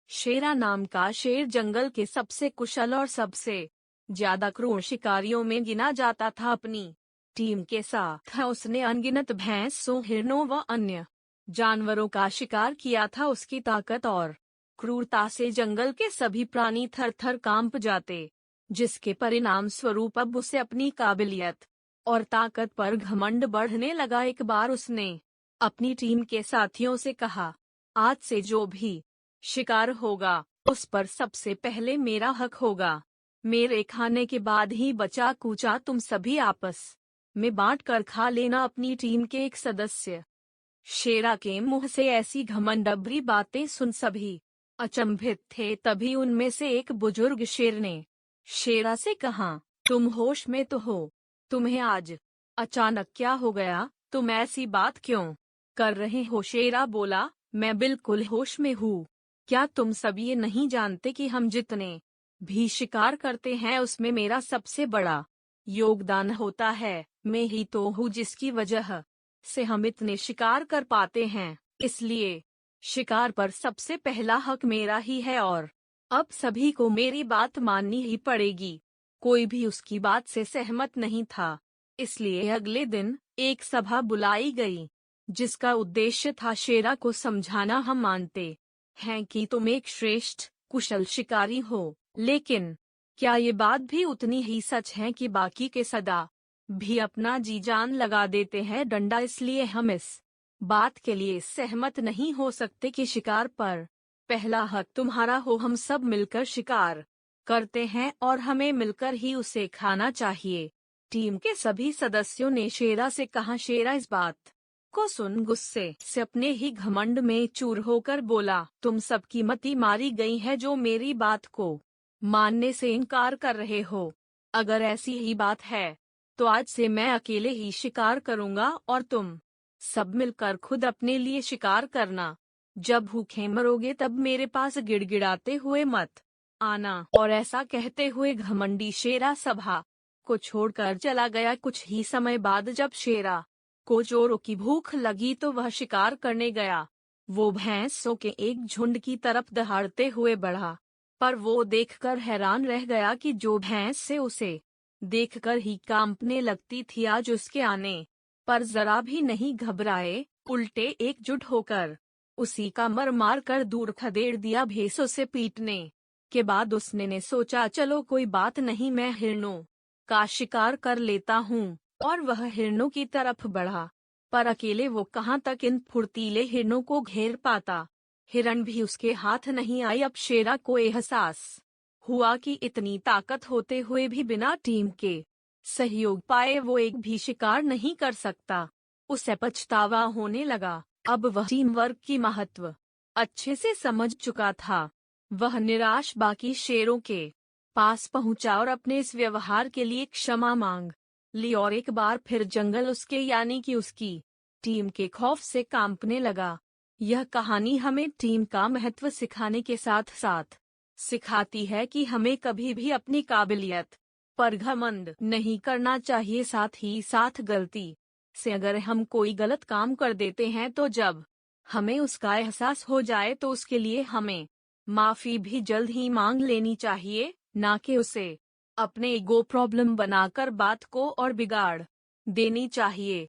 शेरा नाम का शेर जंगल के सबसे कुशल और सबसे ज्यादा क्रूर शिकारियों में गिना जाता था। अपनी टीम के साथ उसने अनगिनत भैंसों, हिरणों व अन्य जानवरों का शिकार किया था। उसकी ताकत और क्रूरता से जंगल के सभी प्राणी थर थर कांप जाते, जिसके परिणाम स्वरूप अब उसे अपनी काबिलियत और ताकत पर घमंड बढ़ने लगा। एक बार उसने अपनी टीम के साथियों से कहा, आज से जो भी शिकार होगा उस पर सबसे पहले मेरा हक होगा। मेरे खाने के बाद ही बचा कूचा तुम सभी आपस में बांट कर खा लेना। अपनी टीम के एक सदस्य शेरा के मुंह से ऐसी घमंडभरी बातें सुन सभी अचंभित थे। तभी उनमें से एक बुजुर्ग शेर ने शेरा से कहा, तुम होश में तो हो? तुम्हें आज अचानक क्या हो गया? तुम ऐसी बात क्यों कर रहे हो? शेरा बोला, मैं बिल्कुल होश में हूँ। क्या तुम सब ये नहीं जानते कि हम जितने भी शिकार करते हैं उसमें मेरा सबसे बड़ा योगदान होता है। मैं ही तो हूँ जिसकी वजह से हम इतने शिकार कर पाते हैं। इसलिए शिकार पर सबसे पहला हक मेरा ही है और अब सभी को मेरी बात माननी ही पड़ेगी। कोई भी उसकी बात से सहमत नहीं था। इसलिए अगले दिन एक सभा बुलाई गई, जिसका उद्देश्य था शेरा को समझाना। हम मानते हैं कि तुम एक श्रेष्ठ कुशल शिकारी हो, लेकिन क्या ये बात भी उतनी ही सच है कि बाकी के सदा भी अपना जी जान लगा देते हैं डंडा? इसलिए हम इस बात के लिए सहमत नहीं हो सकते कि शिकार पर पहला हक तुम्हारा हो। हम सब मिलकर शिकार करते हैं और हमें मिलकर ही उसे खाना चाहिए। टीम के सभी सदस्यों ने शेरा से कहा। शेरा इस बात को सुन गुस्से से अपने ही घमंड में चूर होकर बोला, तुम सबकी मति मारी गई है जो मेरी बात को मानने से इनकार कर रहे हो। अगर ऐसी ही बात है तो आज से मैं अकेले ही शिकार करूंगा और तुम सब मिलकर खुद अपने लिए शिकार करना। जब भूखे मरोगे तब मेरे पास गिड़गिड़ाते हुए मत आना। और ऐसा कहते हुए घमंडी शेरा सभा को छोड़कर चला गया। कुछ ही समय बाद जब शेरा को जोरों की भूख लगी तो वह शिकार करने गया। वो भैंसों के एक झुंड की तरफ दहाड़ते हुए बढ़ा, पर वो देखकर हैरान रह गया कि जो भैंस से उसे देखकर ही कांपने लगती थी, आज उसके आने पर जरा भी नहीं घबराए, उल्टे एकजुट होकर उसी का मर मार कर दूर खदेड़ दिया। भैंसों से पीटने के बाद उसने ने सोचा, चलो कोई बात नहीं, मैं हिरणों का शिकार कर लेता हूँ। और वह हिरणों की तरफ बढ़ा, पर अकेले वो कहाँ तक इन फुर्तीले हिरणों को घेर पाता। हिरण भी उसके हाथ नहीं आई। अब शेरा को एहसास हुआ कि इतनी ताकत होते हुए भी बिना टीम के सहयोग पाए वो एक भी शिकार नहीं कर सकता। उसे पछतावा होने लगा। अब वह टीम वर्क की महत्व अच्छे से समझ चुका था। वह निराश बाकी शेरों के पास पहुंचा और अपने इस व्यवहार के लिए क्षमा मांग ली और एक बार फिर जंगल उसके यानी कि उसकी टीम के खौफ से कांपने लगा। यह कहानी हमें टीम का महत्व सिखाने के साथ साथ सिखाती है कि हमें कभी भी अपनी काबिलियत पर घमंड नहीं करना चाहिए। साथ ही साथ गलती से अगर हम कोई गलत काम कर देते हैं तो जब हमें उसका एहसास हो जाए तो उसके लिए हमें माफी भी जल्द ही मांग लेनी चाहिए, ना कि उसे अपने ईगो प्रॉब्लम बनाकर बात को और बिगाड़ देनी चाहिए।